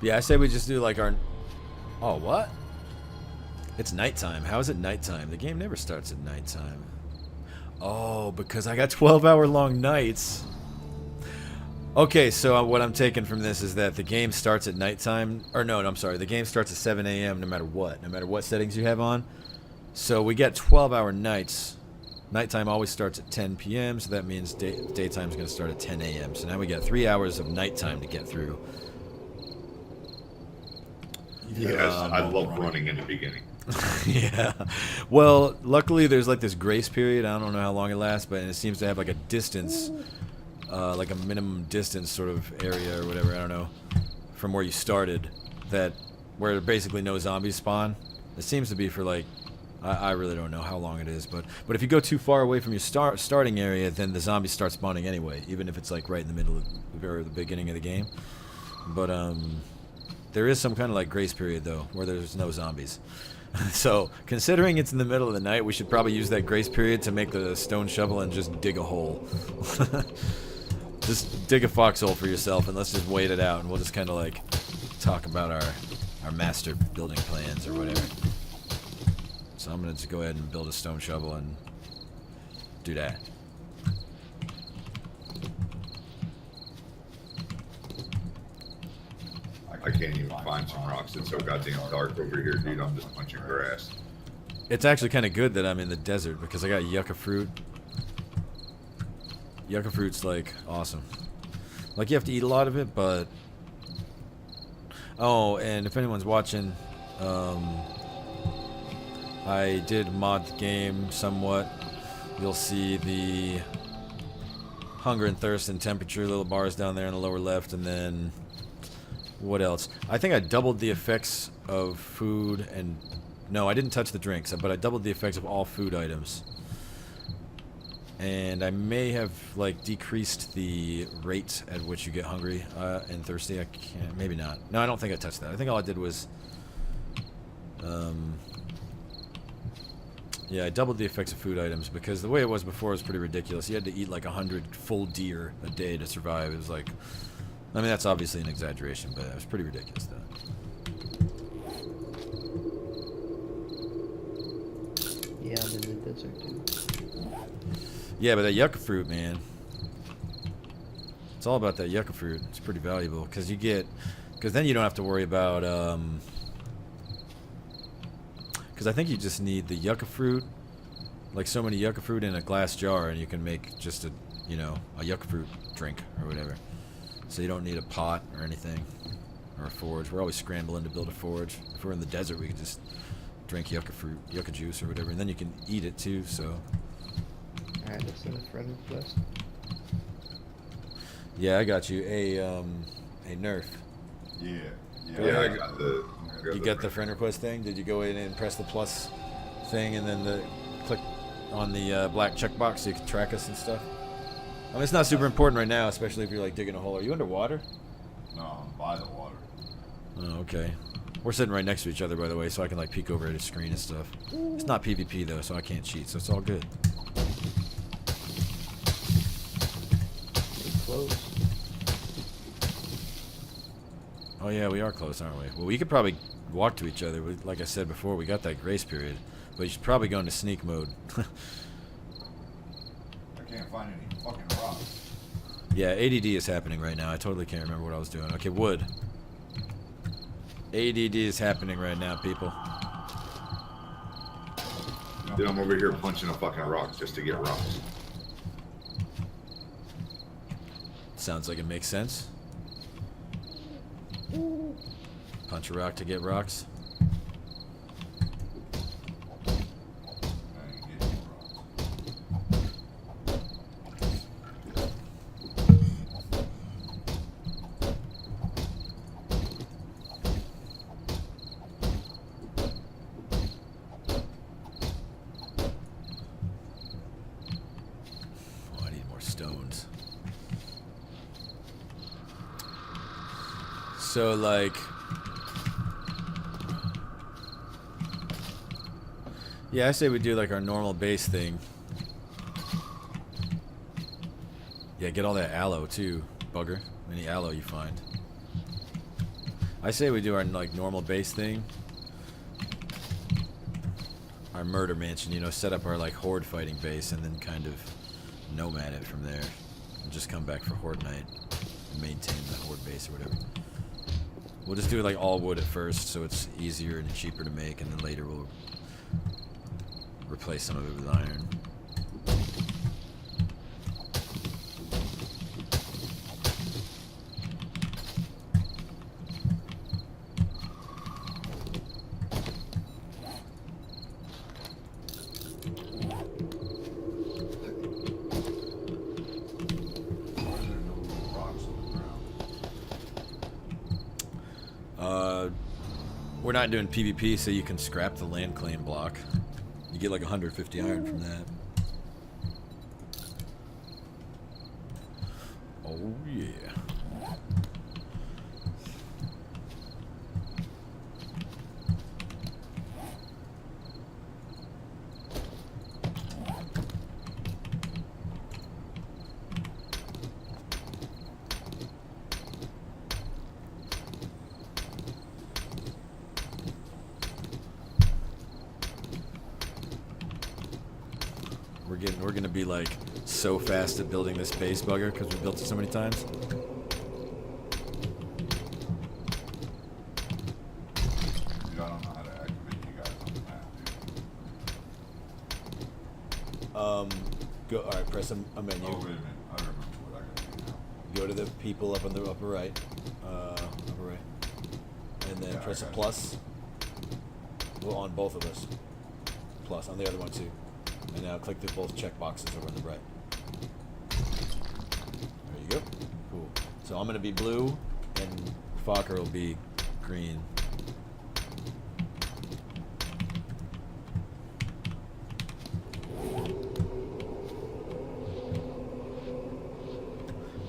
Yeah, I say we just do like our... Oh, what? It's nighttime. How is it nighttime? The game never starts at nighttime. Oh, because I got 12-hour long nights. Okay, so what I'm taking from this is that the game starts at nighttime. Or no, I'm sorry. The game starts at 7 a.m. no matter what. No matter what settings you have on. So we get 12-hour nights. Nighttime always starts at 10 p.m. So that means daytime is going to start at 10 a.m. So now we got 3 hours of nighttime to get through. Yes, I love running in the beginning. Yeah. Well, luckily there's like this grace period. I don't know how long it lasts, but it seems to have like a distance, like a minimum distance sort of area or whatever. I don't know, from where you started, that where basically no zombies spawn. It seems to be for like, I really don't know how long it is, but if you go too far away from your starting area, then the zombies start spawning anyway, even if it's like right in the middle of or the beginning of the game. But there is some kind of like grace period though, where there's no zombies. So, considering it's in the middle of the night, we should probably use that grace period to make the stone shovel and just dig a hole. Just dig a foxhole for yourself and let's just wait it out, and we'll just kind of like talk about our master building plans or whatever. So I'm going to just go ahead and build a stone shovel and do that. I can't even find some rocks. It's so goddamn dark over here, dude. I'm just punching grass. It's actually kind of good that I'm in the desert because I got yucca fruit. Yucca fruit's like awesome. Like you have to eat a lot of it, but... Oh, and if anyone's watching, I did mod the game somewhat. You'll see the hunger and thirst and temperature little bars down there in the lower left, and then... What else? I think I doubled the effects of food and... No, I didn't touch the drinks, but I doubled the effects of all food items. And I may have, like, decreased the rate at which you get hungry and thirsty. I can't... Maybe not. No, I don't think I touched that. I think all I did was... Yeah, I doubled the effects of food items because the way it was before was pretty ridiculous. You had to eat, like, 100 full deer a day to survive. It was like... I mean, that's obviously an exaggeration, but it was pretty ridiculous, though. Yeah, I'm in the desert, dude. Yeah, but that yucca fruit, man. It's all about that yucca fruit. It's pretty valuable, because you get... Because then you don't have to worry about, because I think you just need the yucca fruit, like so many yucca fruit in a glass jar, and you can make just a, you know, a yucca fruit drink, or whatever. So you don't need a pot or anything, or a forge. We're always scrambling to build a forge. If we're in the desert, we can just drink yucca fruit, yucca juice or whatever, and then you can eat it too, so. Alright, let's send a friend request. Yeah, I got you. A nerf. Yeah. Yeah, I got the... You got the friend request thing? Did you go in and press the plus thing and then click on the black checkbox so you can track us and stuff? I mean, it's not super important right now, especially if you're like digging a hole. Are you underwater? No, I'm by the water. Oh, okay. We're sitting right next to each other, by the way, so I can like peek over at his screen and stuff. It's not PvP though, so I can't cheat, so it's all good. We're close. Oh yeah, we are close, aren't we? Well, we could probably walk to each other. Like I said before, we got that grace period, but you should probably go into sneak mode. I can't find any fucking rocks. Yeah, ADD is happening right now. I totally can't remember what I was doing. Okay, wood. ADD is happening right now, people. Dude, I'm over here punching a fucking rock just to get rocks. Sounds like it makes sense. Punch a rock to get rocks. I ain't getting any rocks. Oh, I need more stones. So, like... Yeah, I say we do like our normal base thing. Yeah, get all that aloe too, bugger. Any aloe you find. I say we do our like normal base thing. Our murder mansion, you know, set up our like horde fighting base and then kind of nomad it from there. And just come back for horde night and maintain the horde base or whatever. We'll just do it like all wood at first so it's easier and cheaper to make, and then later we'll replace some of it with iron. Why are there no little rocks on the ground? We're not doing PvP, so you can scrap the land claim block. You get like 150 iron from that. Oh yeah. We're gonna be like so fast at building this base, Bugger, because we built it so many times. Dude, I don't know how to activate you guys on the map, dude. Go. All right, press a menu. Oh, wait a minute. I remember what I gotta do now. Go to the people up on the upper right, and then Yeah, press a I got plus. Well, on both of us. Plus on the other one too. And now click the both check boxes over on the right. There you go. Cool. So I'm gonna be blue, and Fokker will be green.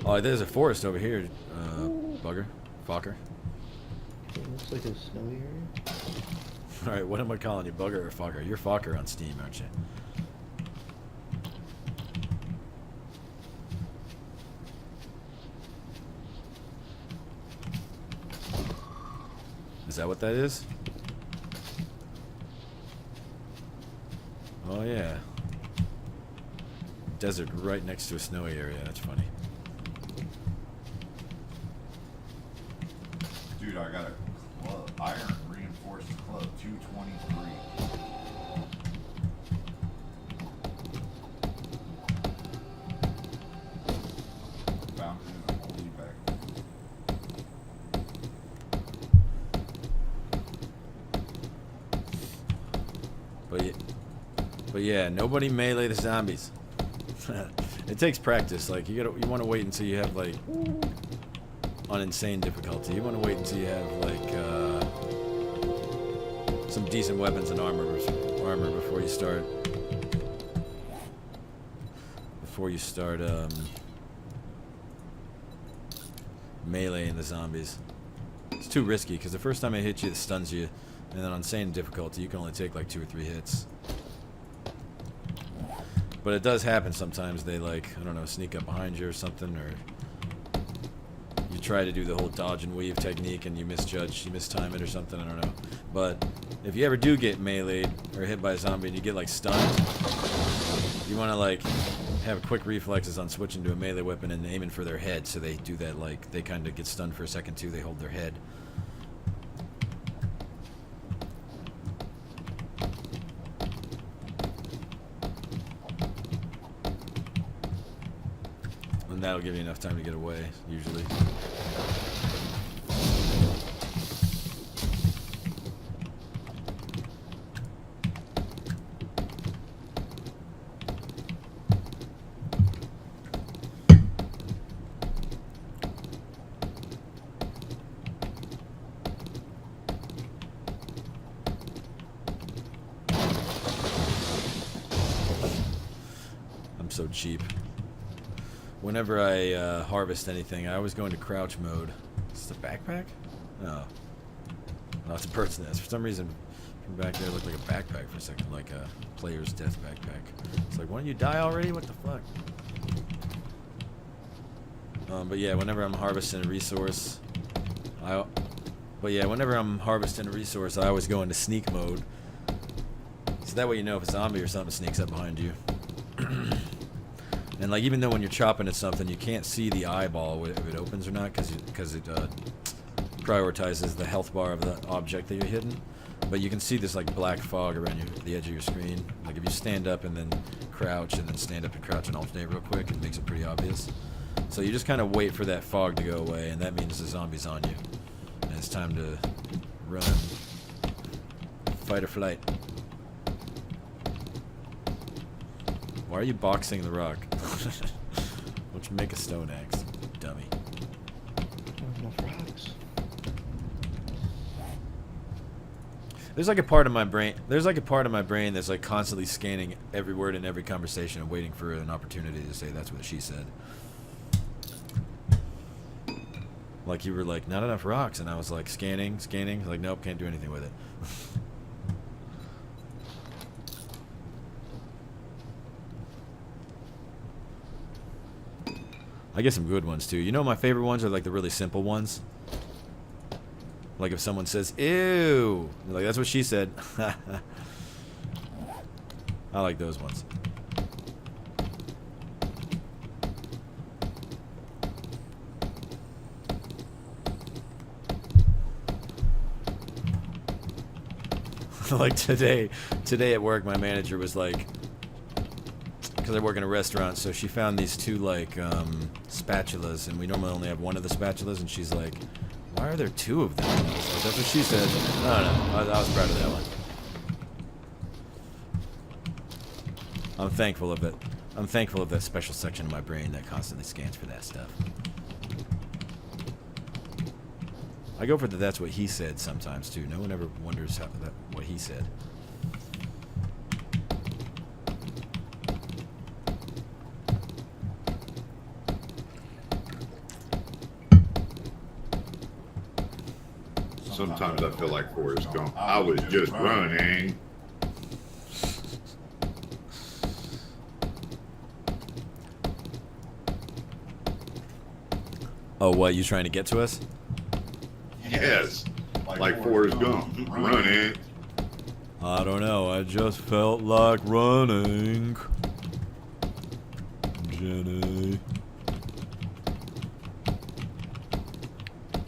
Oh, there's a forest over here, Bugger. Fokker. It looks like a snowy area. Alright, what am I calling you, Bugger or Fokker? You're Fokker on Steam, aren't you? Is that what that is? Oh yeah. Desert right next to a snowy area, that's funny. Dude, I got a club, iron reinforced club, 223. Found it in a holy bag. But yeah, nobody melee the zombies. It takes practice. Like you want to wait until you have like on insane difficulty. You want to wait until you have like some decent weapons and armor before you start. Meleeing the zombies. It's too risky because the first time it hits you, it stuns you, and then on insane difficulty, you can only take like 2 or 3 hits. But it does happen sometimes. They like, I don't know, sneak up behind you or something, or you try to do the whole dodge and weave technique and you misjudge, you mistime it or something, I don't know. But if you ever do get meleeed or hit by a zombie and you get like stunned, you want to like have quick reflexes on switching to a melee weapon and aiming for their head, so they do that, like they kind of get stunned for a second too, they hold their head. And that'll give you enough time to get away, usually. I'm so cheap. Whenever I harvest anything, I always go into crouch mode. Is it a backpack? No. No, it's a bird's nest. For some reason, from back there, it looked like a backpack for a second, like a player's death backpack. It's like, why don't you die already? What the fuck? But yeah, whenever I'm harvesting a resource, But yeah, whenever I'm harvesting a resource, I always go into sneak mode. So that way you know if a zombie or something sneaks up behind you. And like even though when you're chopping at something, you can't see the eyeball if it opens or not, because it prioritizes the health bar of the object that you're hitting. But you can see this like black fog around the edge of your screen. Like if you stand up and then crouch and then stand up and crouch and alternate real quick, it makes it pretty obvious. So you just kind of wait for that fog to go away, and that means the zombie's on you. And it's time to run. Fight or flight. Why are you boxing the rock? Why don't you make a stone axe, dummy? There's enough rocks. There's like a part of my brain. There's like a part of my brain that's like constantly scanning every word in every conversation and waiting for an opportunity to say that's what she said. Like you were like, not enough rocks, and I was like scanning, like nope, can't do anything with it. I get some good ones too. You know my favorite ones are like the really simple ones. Like if someone says, ew, like that's what she said. I like those ones. Like today at work, my manager was like, because I work in a restaurant, so she found these two like spatulas, and we normally only have one of the spatulas, and she's like, why are there two of them? I was like, that's what she said. I don't know. I was proud of that one. I'm thankful of it. I'm thankful of that special section of my brain that constantly scans for that stuff. I go for the that's what he said sometimes too. No one ever wonders what he said. Sometimes I feel like Forrest Gump. I was just running. Oh, what? You trying to get to us? Yes, like Forrest Gump, running. I don't know. I just felt like running. Jenny.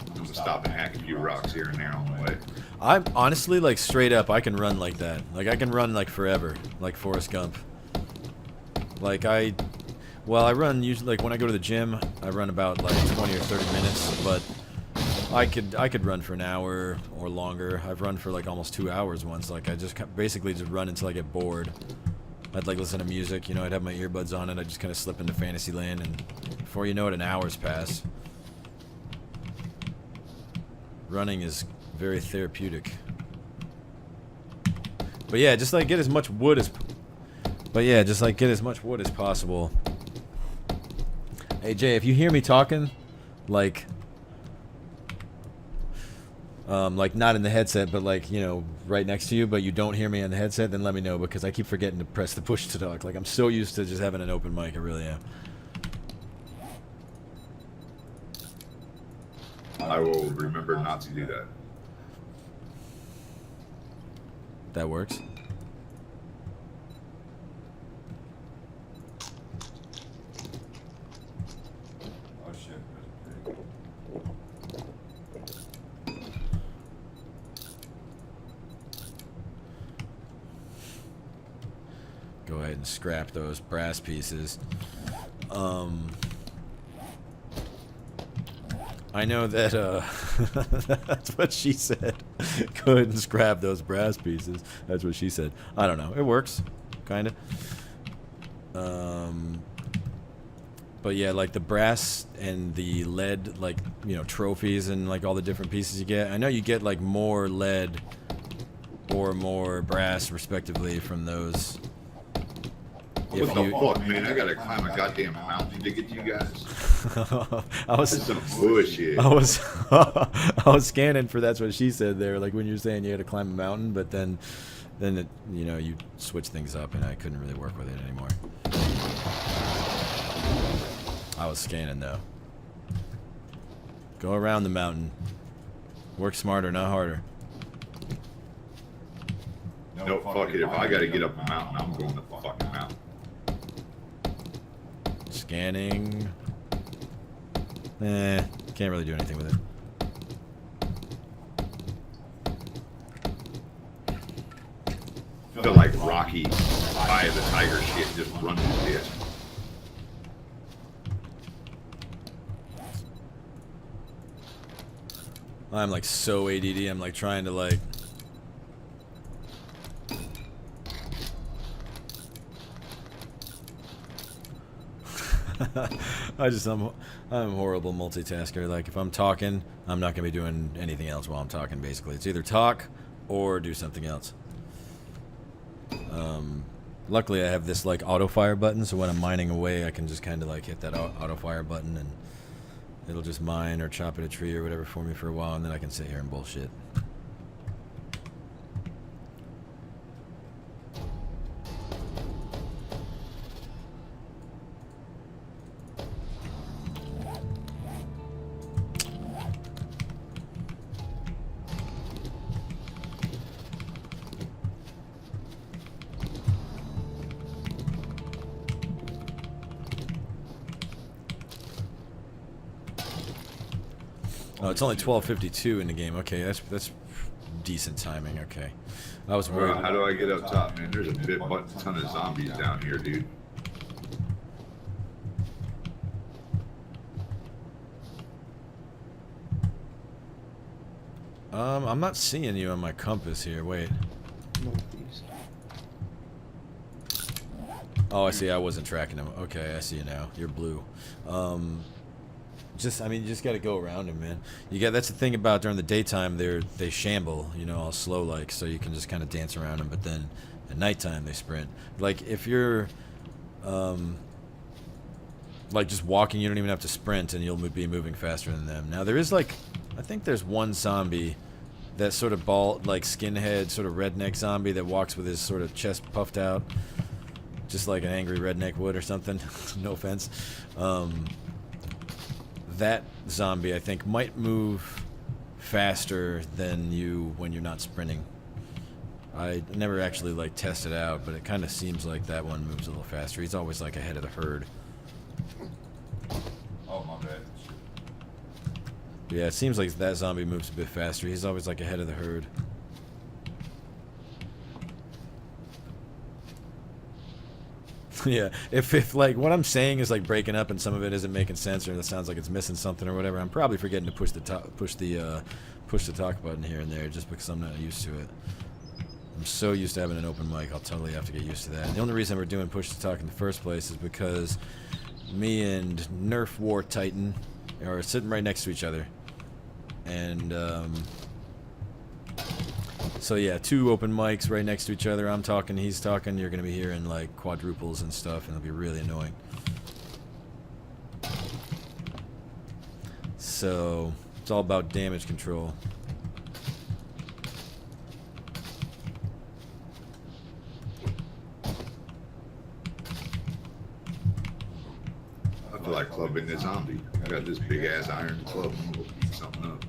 I'm gonna stop and hack a few rocks here and there on the way. I'm honestly like straight up. I can run like that. Like I can run like forever, like Forrest Gump. Like I run usually like when I go to the gym. I run about like 20 or 30 minutes, but I could run for an hour or longer. I've run for like almost 2 hours once. Like I just basically just run until I get bored. I'd like listen to music, you know. I'd have my earbuds on and I'd just kind of slip into fantasy land, and before you know it, an hour's passed. Running is very therapeutic. But yeah, just like get as much wood as. But yeah, just like get as much wood as possible. Hey Jay, if you hear me talking, like not in the headset, but like, you know, right next to you, but you don't hear me on the headset, then let me know, because I keep forgetting to press the push to talk. Like I'm so used to just having an open mic, I really am. I will remember not to do that. That works. Oh shit, there's a pig. Go ahead and scrap those brass pieces. I know that, that's what she said. Go ahead and scrap those brass pieces. That's what she said. I don't know. It works. Kinda. But yeah, like the brass and the lead, like, you know, trophies and like all the different pieces you get. I know you get like more lead or more brass, respectively, from those. What the fuck, man? I gotta climb a goddamn mountain to get to you guys. That's some bullshit. I was scanning for that's what she said there. Like when you're saying you had to climb a mountain, but then it, you know, you switch things up, and I couldn't really work with it anymore. I was scanning though. Go around the mountain. Work smarter, not harder. No, fuck it. If I gotta get up a mountain, I'm going up the fucking mountain. Scanning. Can't really do anything with it. I feel like Rocky, Eye of the Tiger shit, just run this bitch. I'm like so ADD. I'm like trying to like. I'm a horrible multitasker. Like if I'm talking, I'm not gonna be doing anything else while I'm talking. Basically, it's either talk or do something else. Luckily, I have this like auto fire button, so when I'm mining away, I can just kind of like hit that auto fire button, and it'll just mine or chop at a tree or whatever for me for a while, and then I can sit here and bullshit. Oh, it's only 12:52 in the game. Okay, that's decent timing. Okay, I was worried. How do I get up top, man? There's a ton of zombies down here, dude. I'm not seeing you on my compass here. Wait. Northeast. Oh, I see. I wasn't tracking him. Okay, I see you now. You're blue. I mean, you just got to go around him, man. That's the thing about during the daytime, they shamble, you know, all slow like, so you can just kind of dance around them. But then at nighttime they sprint. Like if you're, like just walking, you don't even have to sprint, and you'll be moving faster than them. Now there is like, I think there's one zombie, that sort of bald, like skinhead, sort of redneck zombie that walks with his sort of chest puffed out, just like an angry redneck would or something. No offense. That zombie, I think, might move faster than you when you're not sprinting. I never actually like tested out, but it kind of seems like that one moves a little faster. He's always like ahead of the herd. Oh, my bad. Yeah, it seems like that zombie moves a bit faster. He's always like ahead of the herd. Yeah, if like what I'm saying is like breaking up and some of it isn't making sense, or it sounds like it's missing something or whatever, I'm probably forgetting to push the talk button here and there just because I'm not used to it. I'm so used to having an open mic, I'll totally have to get used to that. And the only reason we're doing push to talk in the first place is because me and Nerf War Titan are sitting right next to each other, and so yeah, two open mics right next to each other. I'm talking, he's talking. You're gonna be hearing like quadruples and stuff, and it'll be really annoying. So it's all about damage control. I feel like clubbing this zombie. I got this big ass iron club. I'm gonna beat something up.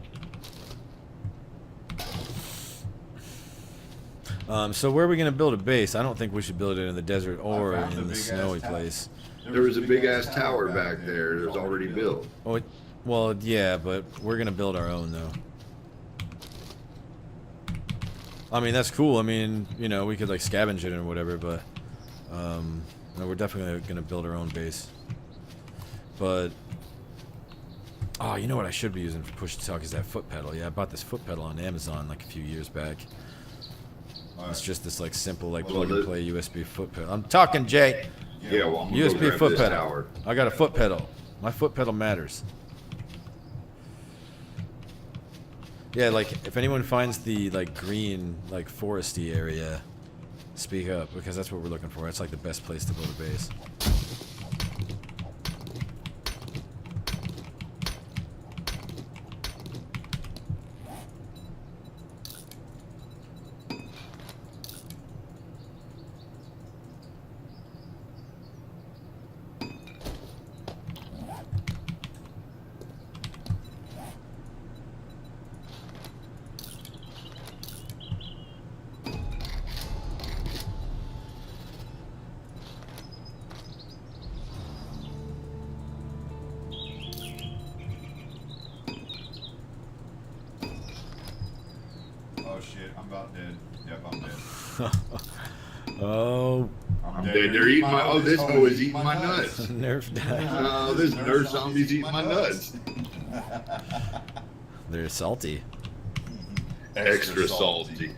So where are we going to build a base? I don't think we should build it in the desert or in the snowy place. There was a big ass tower back there. It was already built. Oh, well, yeah, but we're going to build our own, though. I mean, that's cool. I mean, you know, we could, like, scavenge it or whatever, but... no, we're definitely going to build our own base. But... Oh, you know what I should be using for push to talk is that foot pedal. Yeah, I bought this foot pedal on Amazon, like, a few years back. It's just this like simple like plug and play USB foot pedal. I'm talking, Jay. Yeah, well, I'm gonna USB go grab foot this pedal. tower. I got a foot pedal. My foot pedal matters. Yeah, like if anyone finds the like green like foresty area, speak up because that's what we're looking for. That's like the best place to build a base. Oh shit, I'm about dead. Yep, I'm dead. Oh, I'm dead. They're eating my. Oh, this hoe is eating my nuts. Nerf died. Oh, this nerf zombie's eating my nuts. They're salty. Extra salty.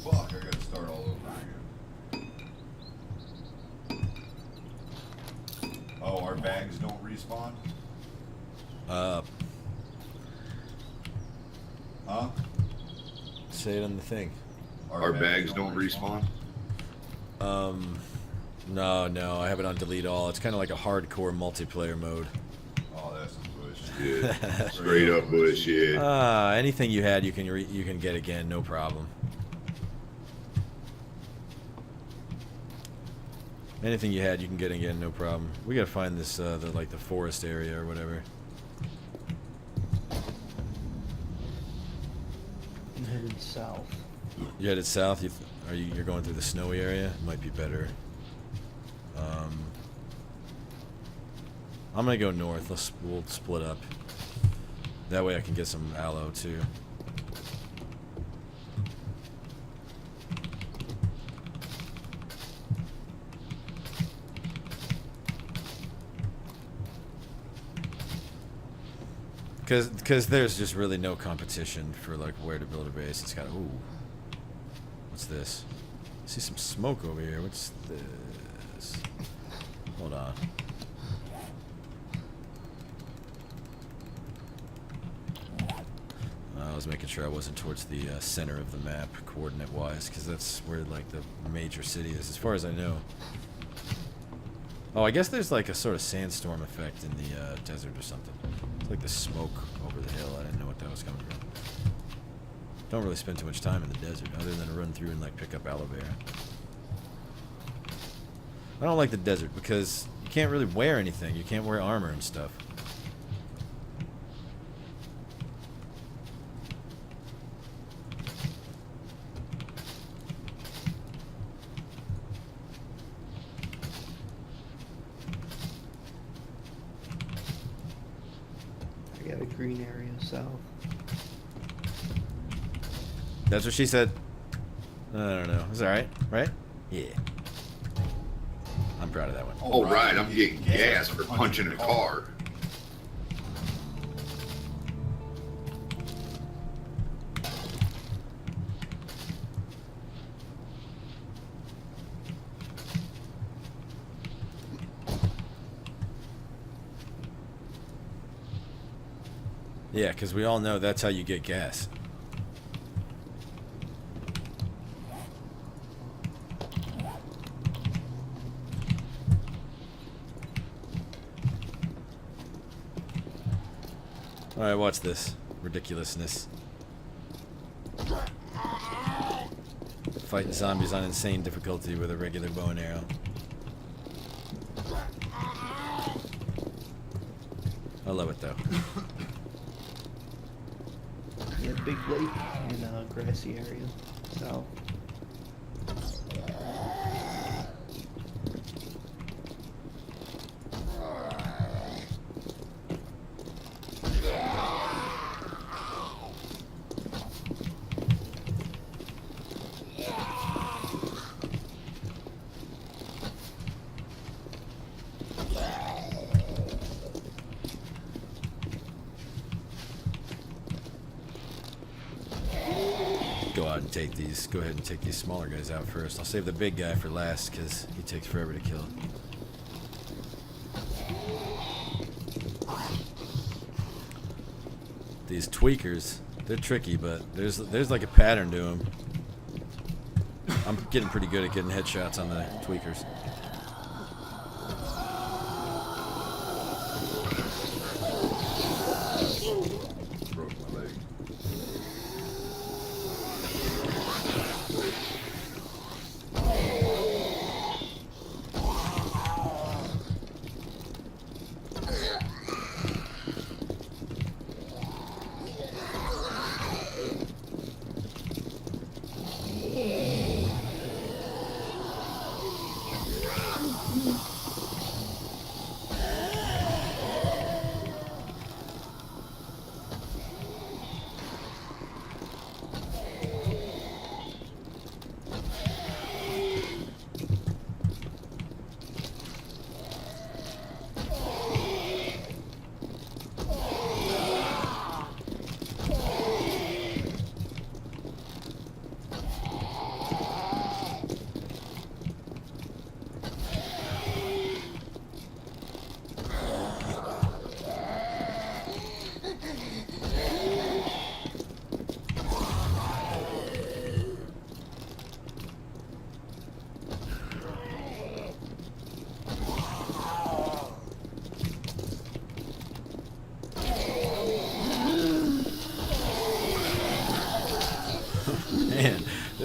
Fuck, I gotta start all over again. Oh, our bags don't respawn? Huh? Say it on the thing. Our bags don't respawn. No, I have it on delete all. It's kind of like a hardcore multiplayer mode. Oh, that's some bullshit. Yeah, straight up bullshit. Anything you had, you can get again, no problem. Anything you had, you can get again, no problem. We gotta find this, the forest area or whatever. I'm headed south. You headed south. You're going through the snowy area. Might be better. I'm gonna go north. We'll split up. That way I can get some aloe too. Cause there's just really no competition for like where to build a base. It's got ooh. What's this? I see some smoke over here. What's this? Hold on. I was making sure I wasn't towards the center of the map, coordinate-wise, because that's where like the major city is, as far as I know. Oh, I guess there's like a sort of sandstorm effect in the desert or something. It's like the smoke over the hill. I didn't know what that was coming from. Don't really spend too much time in the desert, other than to run through and like pick up aloe vera. I don't like the desert because you can't really wear anything. You can't wear armor and stuff. I got a green area south. That's what she said. I don't know. It's alright, right? Yeah. I'm proud of that one. Oh, right, I'm getting gas for punching a car. Yeah, because we all know that's how you get gas. Alright, watch this. Ridiculousness. Fighting zombies on insane difficulty with a regular bow and arrow. I love it though. Yeah, big lake in a grassy area south. Go out and take these. Go ahead and take these smaller guys out first. I'll save the big guy for last because he takes forever to kill. These tweakers, they're tricky, but there's like a pattern to them. I'm getting pretty good at getting headshots on the tweakers. Broke my leg.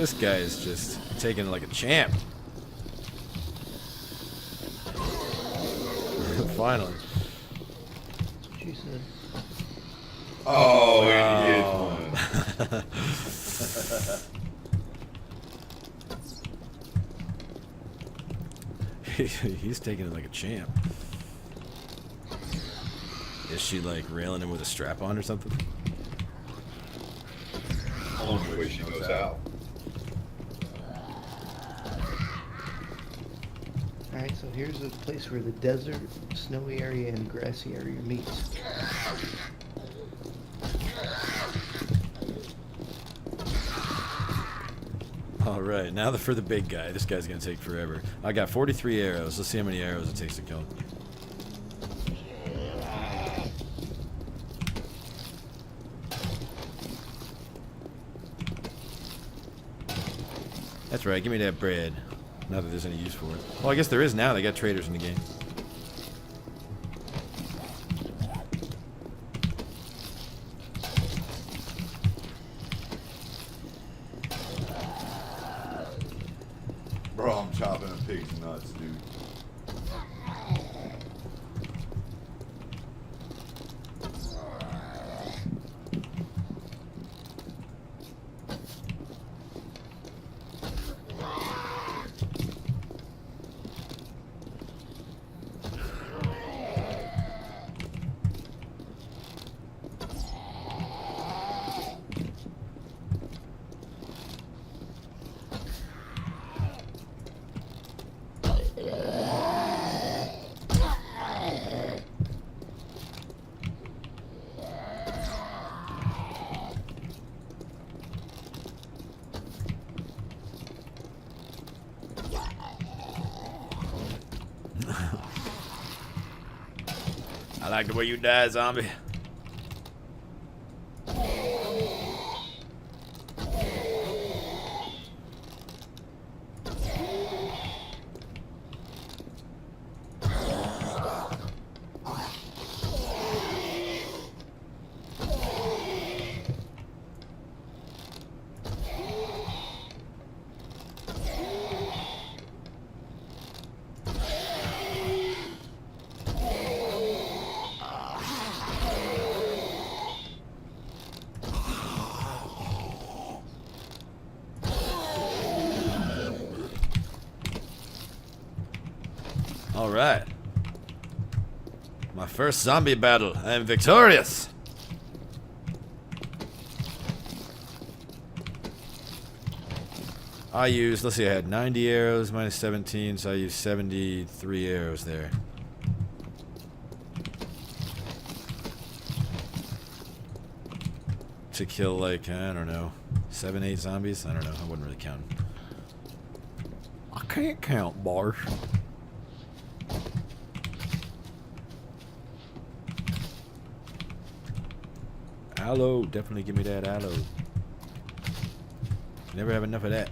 This guy is just taking it like a champ. Finally. She said. Oh, and he hit one. He's taking it like a champ. Is she like railing him with a strap on or something? Only way she goes out. Alright, so here's a place where the desert, snowy area, and grassy area meets. Alright, now for the big guy. This guy's gonna take forever. I got 43 arrows. Let's see how many arrows it takes to kill him. That's right, give me that bread. Not that there's any use for it. Well, I guess there is now. They got traders in the game. Bro, I'm chopping a pig's nuts, dude. I like the way you die, zombie. Alright. My first zombie battle. I am victorious. I used, let's see, I had 90 arrows minus 17, so I used 73 arrows there. To kill, like, I don't know, 7, 8 zombies? I don't know, I wouldn't really count. I can't count, bars. Aloe, definitely give me that aloe. Never have enough of that.